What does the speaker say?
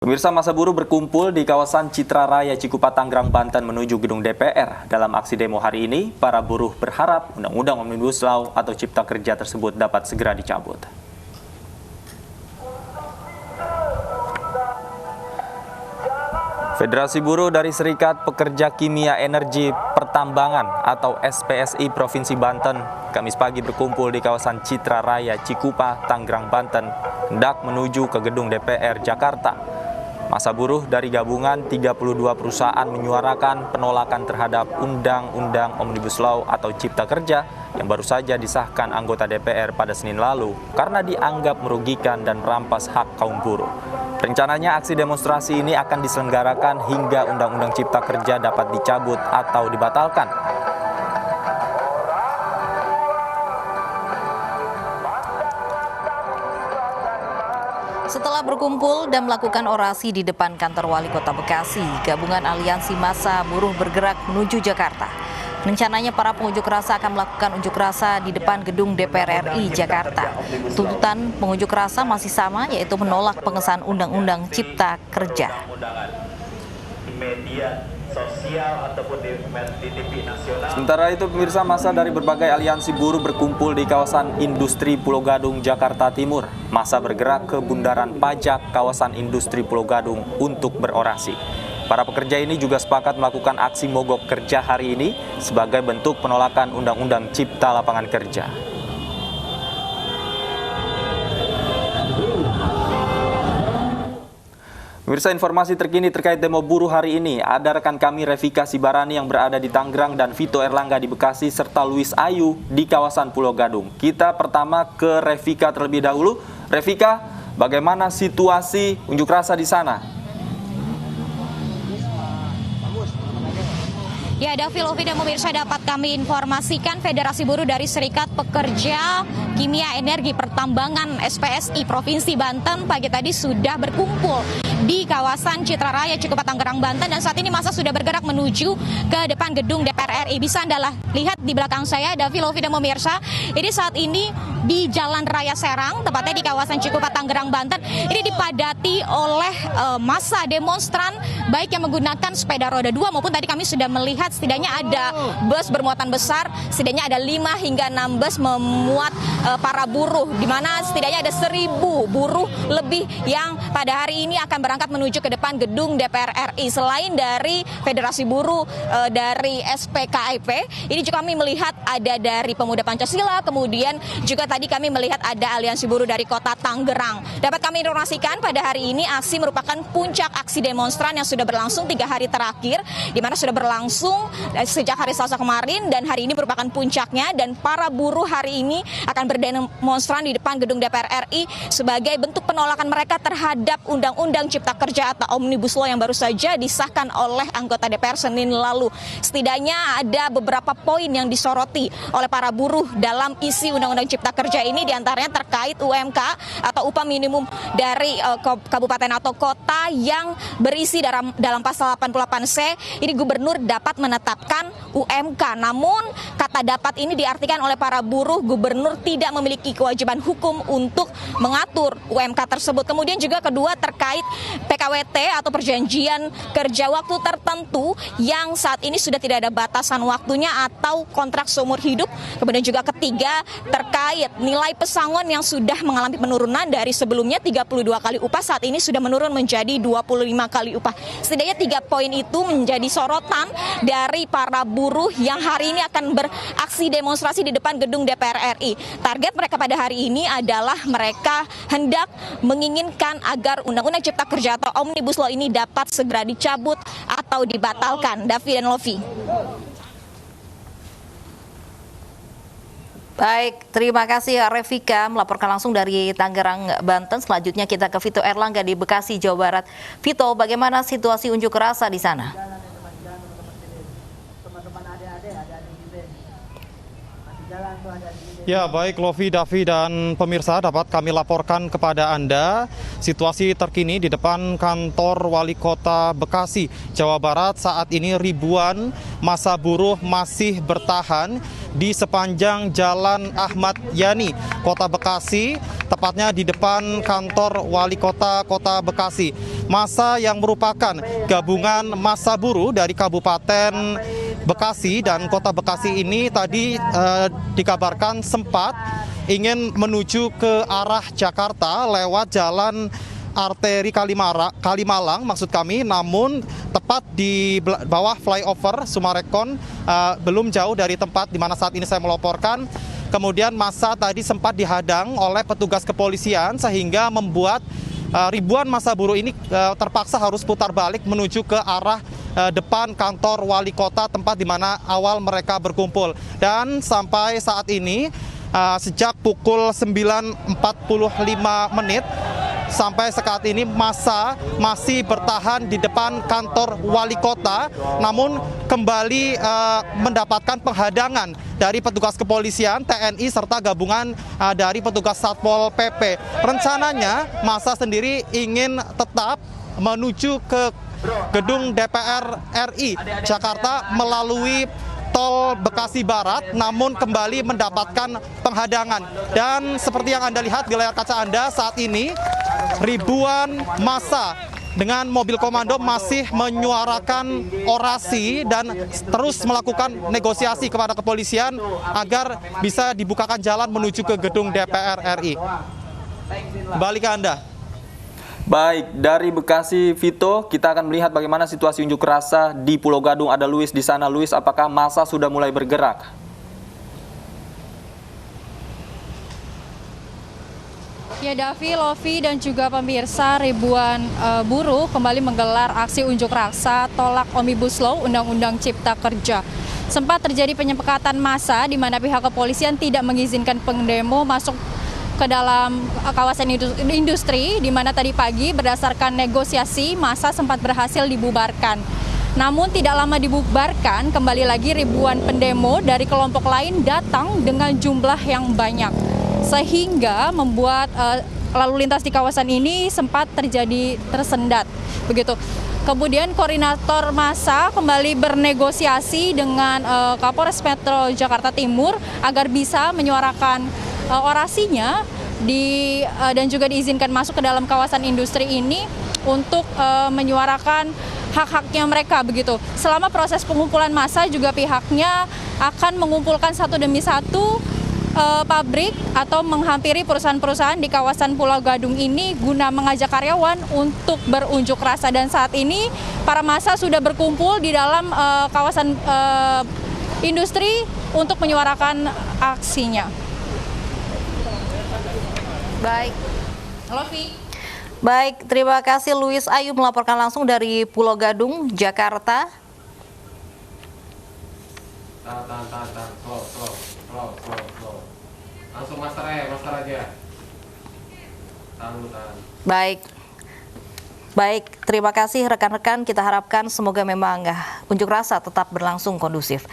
Pemirsa, massa buruh berkumpul di kawasan Citra Raya Cikupa, Tangerang, Banten menuju gedung DPR. Dalam aksi demo hari ini, para buruh berharap Undang-Undang Omnibus Law atau Cipta Kerja tersebut dapat segera dicabut. Federasi Buruh dari Serikat Pekerja Kimia Energi Pertambangan atau SPSI Provinsi Banten Kamis pagi berkumpul di kawasan Citra Raya Cikupa, Tangerang, Banten hendak menuju ke gedung DPR Jakarta. Massa buruh dari gabungan 32 perusahaan menyuarakan penolakan terhadap Undang-Undang Omnibus Law atau Cipta Kerja yang baru saja disahkan anggota DPR pada Senin lalu karena dianggap merugikan dan merampas hak kaum buruh. Rencananya aksi demonstrasi ini akan diselenggarakan hingga Undang-Undang Cipta Kerja dapat dicabut atau dibatalkan. Setelah berkumpul dan melakukan orasi di depan kantor Wali Kota Bekasi, gabungan aliansi massa buruh bergerak menuju Jakarta. Rencananya para pengunjuk rasa akan melakukan unjuk rasa di depan gedung DPR RI Jakarta. Tuntutan pengunjuk rasa masih sama, yaitu menolak pengesahan Undang-Undang Cipta Kerja. Sementara itu, pemirsa, massa dari berbagai aliansi buruh berkumpul di kawasan industri Pulau Gadung, Jakarta Timur. Massa bergerak ke Bundaran Pajak kawasan industri Pulau Gadung untuk berorasi. Para pekerja ini juga sepakat melakukan aksi mogok kerja hari ini sebagai bentuk penolakan Undang-Undang Cipta Lapangan Kerja. Pemirsa, informasi terkini terkait demo buruh hari ini, ada rekan kami Revika Sibarani yang berada di Tangerang dan Vito Erlangga di Bekasi serta Luis Ayu di kawasan Pulau Gadung. Kita pertama ke Revika terlebih dahulu. Revika, bagaimana situasi unjuk rasa di sana? Ya, Davi, Lovi dan pemirsa, dapat kami informasikan Federasi Buruh dari Serikat Pekerja Kimia Energi Pertambangan SPSI Provinsi Banten pagi tadi sudah berkumpul di kawasan Citra Raya Cikupa, Tangerang, Banten, dan saat ini massa sudah bergerak menuju ke depan gedung DPR RI. Bisa Anda lihat di belakang saya, Davi, Lovi dan pemirsa, ini saat ini di Jalan Raya Serang, tepatnya di kawasan Cikupa, Tangerang, Banten, ini dipadati oleh massa demonstran baik yang menggunakan sepeda roda 2 maupun tadi kami sudah melihat setidaknya ada bus bermuatan besar, setidaknya ada 5 hingga 6 bus memuat para buruh, di mana setidaknya ada 1.000 buruh lebih yang pada hari ini akan berangkat menuju ke depan gedung DPR RI. Selain dari Federasi Buruh dari SPKIP, ini juga kami melihat ada dari Pemuda Pancasila, kemudian juga tadi kami melihat ada aliansi buruh dari Kota Tangerang. Dapat kami informasikan pada hari ini aksi merupakan puncak aksi demonstran yang sudah berlangsung 3 hari terakhir, di mana sudah berlangsung sejak hari Selasa kemarin dan hari ini merupakan puncaknya, dan para buruh hari ini akan berdemonstran di depan gedung DPR RI sebagai bentuk penolakan mereka terhadap Undang-Undang Cipta Kerja atau Omnibus Law yang baru saja disahkan oleh anggota DPR Senin lalu. Setidaknya ada beberapa poin yang disoroti oleh para buruh dalam isi Undang-Undang Cipta Kerja ini, diantaranya terkait UMK atau upah minimum dari kabupaten atau kota yang berisi dalam pasal 88C. Ini gubernur dapat menetapkan UMK. Namun kata dapat ini diartikan oleh para buruh gubernur tidak memiliki kewajiban hukum untuk mengatur UMK tersebut. Kemudian juga kedua terkait PKWT atau perjanjian kerja waktu tertentu yang saat ini sudah tidak ada batasan waktunya atau kontrak seumur hidup. Kemudian juga ketiga terkait nilai pesangon yang sudah mengalami penurunan dari sebelumnya 32 kali upah, saat ini sudah menurun menjadi 25 kali upah. Setidaknya 3 poin itu menjadi sorotan dari para buruh yang hari ini akan beraksi demonstrasi di depan gedung DPR RI. Target mereka pada hari ini adalah mereka hendak menginginkan agar Undang-Undang Cipta Kerja atau Omnibus Law ini dapat segera dicabut atau dibatalkan. Davi dan Lovi. Baik, terima kasih Revika melaporkan langsung dari Tangerang, Banten. Selanjutnya kita ke Vito Erlangga di Bekasi, Jawa Barat. Vito, bagaimana situasi unjuk rasa di sana? Ya, baik Lovi, Davi, dan pemirsa, dapat kami laporkan kepada Anda situasi terkini di depan kantor Wali Kota Bekasi, Jawa Barat. Saat ini ribuan massa buruh masih bertahan di sepanjang Jalan Ahmad Yani, Kota Bekasi, tepatnya di depan kantor Wali Kota Kota Bekasi. massa yang merupakan gabungan massa buruh dari Kabupaten Bekasi dan Kota Bekasi ini tadi dikabarkan sempat ingin menuju ke arah Jakarta lewat jalan arteri Kalimalang maksud kami, namun tepat di bawah flyover Sumarekon, belum jauh dari tempat di mana saat ini saya melaporkan. Kemudian massa tadi sempat dihadang oleh petugas kepolisian sehingga membuat ribuan massa buruh ini terpaksa harus putar balik menuju ke arah depan kantor wali kota tempat di mana awal mereka berkumpul. Dan sampai saat ini sejak pukul 9.45 sampai saat ini massa masih bertahan di depan kantor wali kota, namun kembali mendapatkan penghadangan dari petugas kepolisian, TNI, serta gabungan dari petugas Satpol PP. Rencananya massa sendiri ingin tetap menuju ke gedung DPR RI Jakarta melalui tol Bekasi Barat, namun kembali mendapatkan penghadangan. Dan seperti yang Anda lihat di layar kaca Anda saat ini, ribuan massa dengan mobil komando masih menyuarakan orasi dan terus melakukan negosiasi kepada kepolisian agar bisa dibukakan jalan menuju ke gedung DPR RI. Kembali ke Anda. Baik, dari Bekasi, Vito, kita akan melihat bagaimana situasi unjuk rasa di Pulau Gadung. Ada Luis di sana. Luis, apakah massa sudah mulai bergerak? Ya, Davi, Lovi, dan juga pemirsa, ribuan buruh kembali menggelar aksi unjuk rasa tolak Omnibus Law Undang-Undang Cipta Kerja. Sempat terjadi penyepakatan massa di mana pihak kepolisian tidak mengizinkan pendemo masuk ke dalam kawasan industri, di mana tadi pagi berdasarkan negosiasi massa sempat berhasil dibubarkan. Namun tidak lama dibubarkan, kembali lagi ribuan pendemo dari kelompok lain datang dengan jumlah yang banyak, sehingga membuat lalu lintas di kawasan ini sempat terjadi tersendat. Begitu. Kemudian koordinator massa kembali bernegosiasi dengan Kapolres Metro Jakarta Timur agar bisa menyuarakan orasinya dan juga diizinkan masuk ke dalam kawasan industri ini untuk menyuarakan hak-haknya mereka begitu. Selama proses pengumpulan massa juga pihaknya akan mengumpulkan satu demi satu pabrik atau menghampiri perusahaan-perusahaan di kawasan Pulau Gadung ini guna mengajak karyawan untuk berunjuk rasa. Dan saat ini para massa sudah berkumpul di dalam kawasan industri untuk menyuarakan aksinya. Baik. Lovi. Baik, terima kasih Luis Ayu melaporkan langsung dari Pulau Gadung, Jakarta. Slow. Langsung master aja. Tahan. Baik, terima kasih rekan-rekan. Kita harapkan semoga memang unjuk rasa tetap berlangsung kondusif.